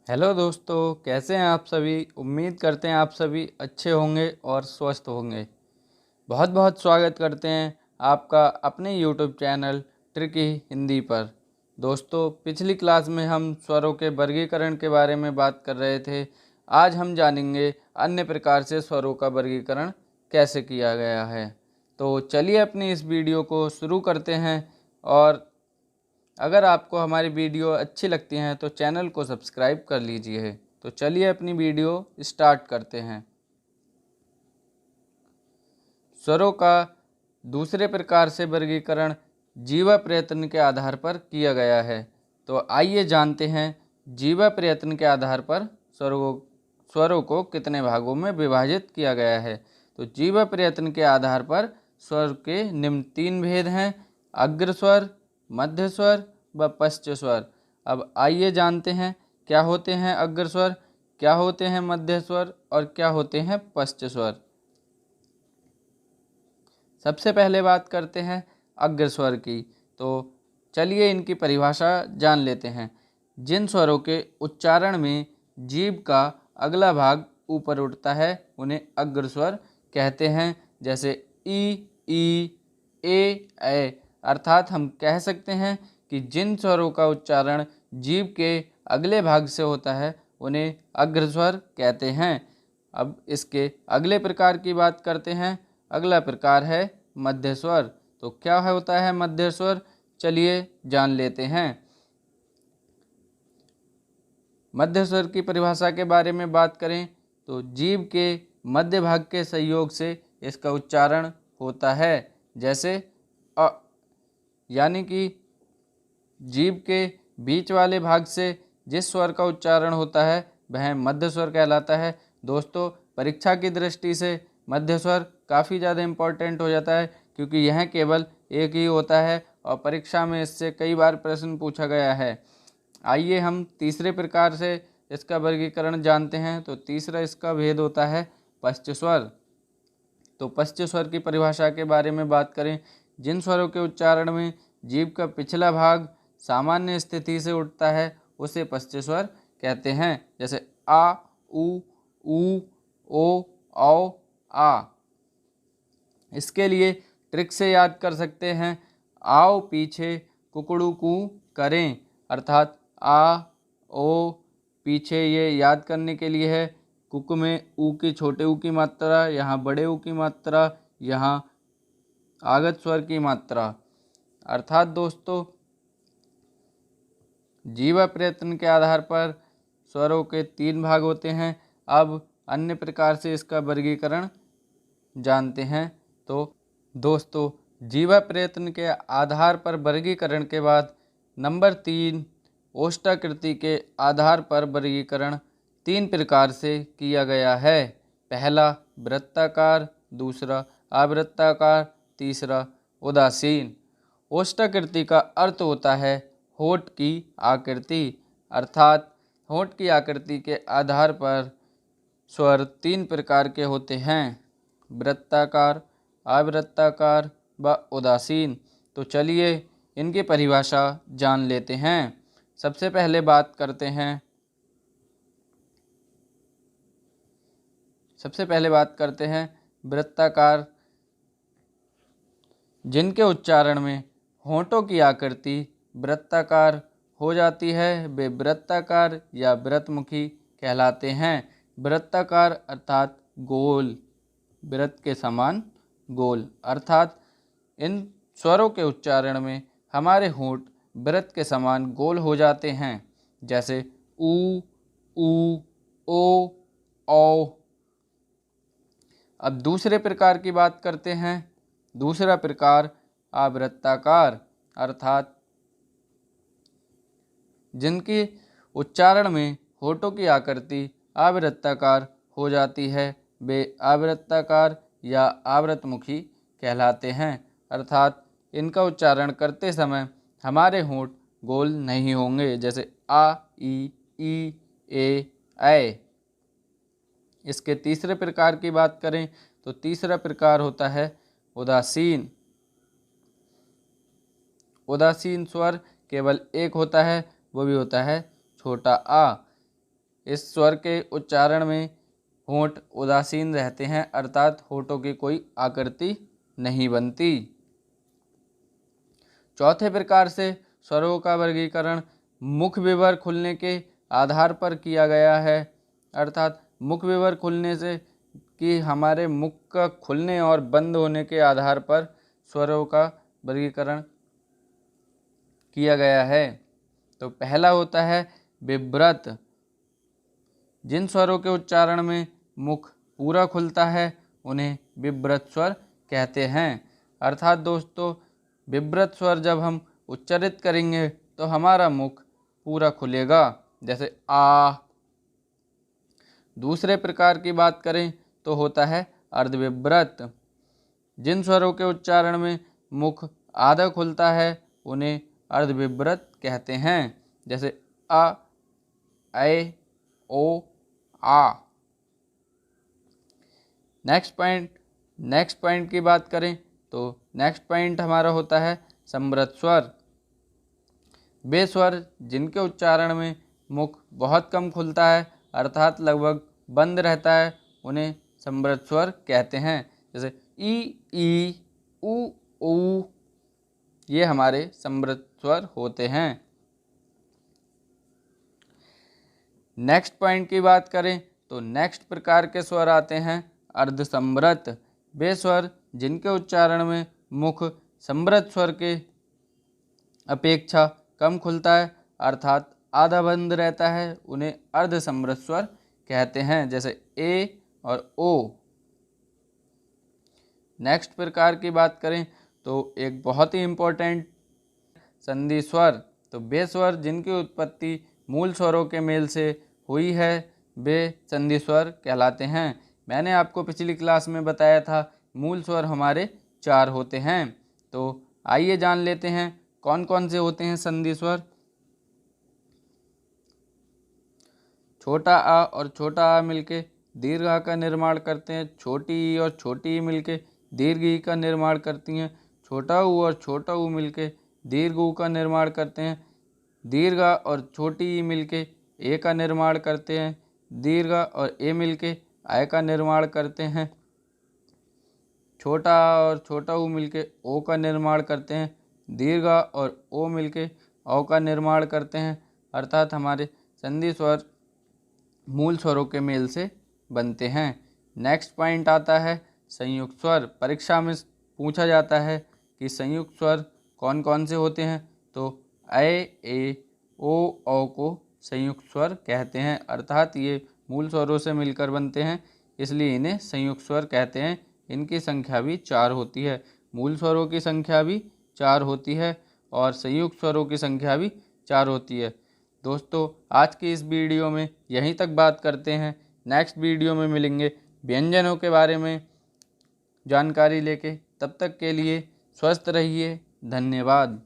Hello दोस्तों, कैसे हैं आप सभी। उम्मीद करते हैं आप सभी अच्छे होंगे और स्वस्थ होंगे। बहुत बहुत स्वागत करते हैं आपका अपने यूट्यूब चैनल ट्रिकी हिंदी पर। दोस्तों, पिछली क्लास में हम स्वरों के वर्गीकरण के बारे में बात कर रहे थे। आज हम जानेंगे अन्य प्रकार से स्वरों का वर्गीकरण कैसे किया गया है। तो चलिए अपनी इस वीडियो को शुरू करते हैं। और अगर आपको हमारी वीडियो अच्छी लगती हैं तो चैनल को सब्सक्राइब कर लीजिए। तो चलिए अपनी वीडियो स्टार्ट करते हैं। स्वरों का दूसरे प्रकार से वर्गीकरण जीवा प्रयत्न के आधार पर किया गया है। तो आइए जानते हैं जीवा प्रयत्न के आधार पर स्वरों को कितने भागों में विभाजित किया गया है। तो जीवा प्रयत्न के आधार पर स्वर के निम्न 3 भेद हैं: अग्र स्वर, मध्य स्वर व पश्च स्वर। अब आइए जानते हैं क्या होते हैं अग्र स्वर, क्या होते हैं मध्य स्वर और क्या होते हैं पश्च स्वर। सबसे पहले बात करते हैं अग्र स्वर की। तो चलिए इनकी परिभाषा जान लेते हैं। जिन स्वरों के उच्चारण में जीभ का अगला भाग ऊपर उठता है उन्हें अग्र स्वर कहते हैं। जैसे ई, ए, अर्थात हम कह सकते हैं कि जिन स्वरों का उच्चारण जीभ के अगले भाग से होता है उन्हें अग्र स्वर कहते हैं। अब इसके अगले प्रकार की बात करते हैं। अगला प्रकार है मध्य स्वर। तो क्या होता है मध्य स्वर, चलिए जान लेते हैं। मध्य स्वर की परिभाषा के बारे में बात करें तो जीभ के मध्य भाग के संयोग से इसका उच्चारण होता है। जैसे अ, यानी कि जीभ के बीच वाले भाग से जिस स्वर का उच्चारण होता है वह मध्य स्वर कहलाता है। दोस्तों, परीक्षा की दृष्टि से मध्य स्वर काफ़ी ज़्यादा इम्पोर्टेंट हो जाता है क्योंकि यह केवल एक ही होता है और परीक्षा में इससे कई बार प्रश्न पूछा गया है। आइए हम तीसरे प्रकार से इसका वर्गीकरण जानते हैं। तो तीसरा इसका भेद होता है पश्च स्वर। तो पश्च स्वर की परिभाषा के बारे में बात करें, जिन स्वरों के उच्चारण में जीभ का पिछला भाग सामान्य स्थिति से उठता है उसे पश्च स्वर कहते हैं। जैसे आ, ऊ, ओ, औ, आ। इसके लिए ट्रिक से याद कर सकते हैं। आओ पीछे कुकड़ू कू करें, अर्थात आ, ओ पीछे ये याद करने के लिए है। कुक में ऊ की छोटे ऊ की मात्रा, यहाँ बड़े ऊ की मात्रा, यहाँ आगत स्वर की मात्रा। अर्थात दोस्तों, जीवा प्रयत्न के आधार पर स्वरों के 3 भाग होते हैं। अब अन्य प्रकार से इसका वर्गीकरण जानते हैं। तो दोस्तों, जीवा प्रयत्न के आधार पर वर्गीकरण के बाद नंबर 3 ओष्ठाकृति के आधार पर वर्गीकरण 3 प्रकार से किया गया है। पहला वृत्ताकार, दूसरा अवृत्ताकार, तीसरा उदासीन। ओष्ठाकृति का अर्थ होता है होठ की आकृति, अर्थात होठ की आकृति के आधार पर स्वर 3 प्रकार के होते हैं: वृत्ताकार, अवृत्ताकार व उदासीन। तो चलिए इनकी परिभाषा जान लेते हैं। सबसे पहले बात करते हैं वृत्ताकार। जिनके उच्चारण में होठों की आकृति वृत्ताकार हो जाती है वे वृत्ताकार या वृत्तमुखी कहलाते हैं। वृत्ताकार अर्थात गोल, वृत्त के समान गोल, अर्थात इन स्वरों के उच्चारण में हमारे होंठ वृत्त के समान गोल हो जाते हैं। जैसे ऊ, ओ, औ। अब दूसरे प्रकार की बात करते हैं। दूसरा प्रकार अवृत्ताकार, अर्थात जिनकी उच्चारण में होठों की आकृति अवृत्ताकार हो जाती है वे अवृत्ताकार या आवृतमुखी कहलाते हैं। अर्थात इनका उच्चारण करते समय हमारे होंठ गोल नहीं होंगे। जैसे आ, ई, ए। इसके तीसरे प्रकार की बात करें तो तीसरा प्रकार होता है उदासीन। उदासीन स्वर केवल एक होता है, वो भी होता है छोटा आ। इस स्वर के उच्चारण में होंठ उदासीन रहते हैं, अर्थात होठों की कोई आकृति नहीं बनती। चौथे प्रकार से स्वरों का वर्गीकरण मुख विवर खुलने के आधार पर किया गया है, अर्थात मुख विवर खुलने से कि हमारे मुख का खुलने और बंद होने के आधार पर स्वरों का वर्गीकरण किया गया है। तो पहला होता है विव्रत। जिन स्वरों के उच्चारण में मुख पूरा खुलता है उन्हें विव्रत स्वर कहते हैं। अर्थात दोस्तों, विव्रत स्वर जब हम उच्चारित करेंगे तो हमारा मुख पूरा खुलेगा, जैसे आ। दूसरे प्रकार की बात करें तो होता है अर्धविव्रत। जिन स्वरों के उच्चारण में मुख आधा खुलता है उन्हें अर्धविव्रत कहते हैं, जैसे अ, ऐ, ओ, आ। नेक्स्ट पॉइंट की बात करें तो नेक्स्ट पॉइंट हमारा होता है संवृत स्वर। वे स्वर जिनके उच्चारण में मुख बहुत कम खुलता है, अर्थात लगभग बंद रहता है, उन्हें संवृत स्वर कहते हैं, जैसे ई, ऊ। ये हमारे संवृत स्वर होते हैं। नेक्स्ट पॉइंट की बात करें तो नेक्स्ट प्रकार के स्वर आते हैं अर्धसंवृत। वे स्वर जिनके उच्चारण में मुख संवृत स्वर के अपेक्षा कम खुलता है, अर्थात आधा बंद रहता है, उन्हें अर्धसंवृत स्वर कहते हैं, जैसे ए और ओ। नेक्स्ट प्रकार की बात करें तो एक बहुत ही इम्पोर्टेंट संधि स्वर। तो वे स्वर जिनकी उत्पत्ति मूल स्वरों के मेल से हुई है वे संधि स्वर कहलाते हैं। मैंने आपको पिछली क्लास में बताया था मूल स्वर हमारे 4 होते हैं। तो आइए जान लेते हैं कौन कौन से होते हैं संधि स्वर। छोटा आ और छोटा आ मिलके दीर्घ आ का निर्माण करते हैं। छोटी ई और छोटी ई मिलके दीर्घ ई का निर्माण करती हैं। छोटा ऊ और छोटा ऊ मिलके दीर्घ ऊ का निर्माण करते हैं। दीर्घ आ और छोटी ई मिलके ए का निर्माण करते हैं। दीर्घ आ और ए मिलके आय का निर्माण करते हैं। छोटा आ और छोटा ऊ मिलके ओ का निर्माण करते हैं। दीर्घ आ और ओ मिलके औ का निर्माण करते हैं। अर्थात हमारे संधि स्वर मूल स्वरों के मेल से बनते हैं। नेक्स्ट पॉइंट आता है संयुक्त स्वर। परीक्षा में पूछा जाता है कि संयुक्त स्वर कौन कौन से होते हैं, तो ए, ओ को संयुक्त स्वर कहते हैं। अर्थात ये मूल स्वरों से मिलकर बनते हैं, इसलिए इन्हें संयुक्त स्वर कहते हैं। इनकी संख्या भी 4 होती है। मूल स्वरों की संख्या भी 4 होती है और संयुक्त स्वरों की संख्या भी 4 होती है। दोस्तों, आज की इस वीडियो में यहीं तक बात करते हैं। नेक्स्ट वीडियो में मिलेंगे व्यंजनों के बारे में जानकारी लेके। तब तक के लिए स्वस्थ रहिए। धन्यवाद।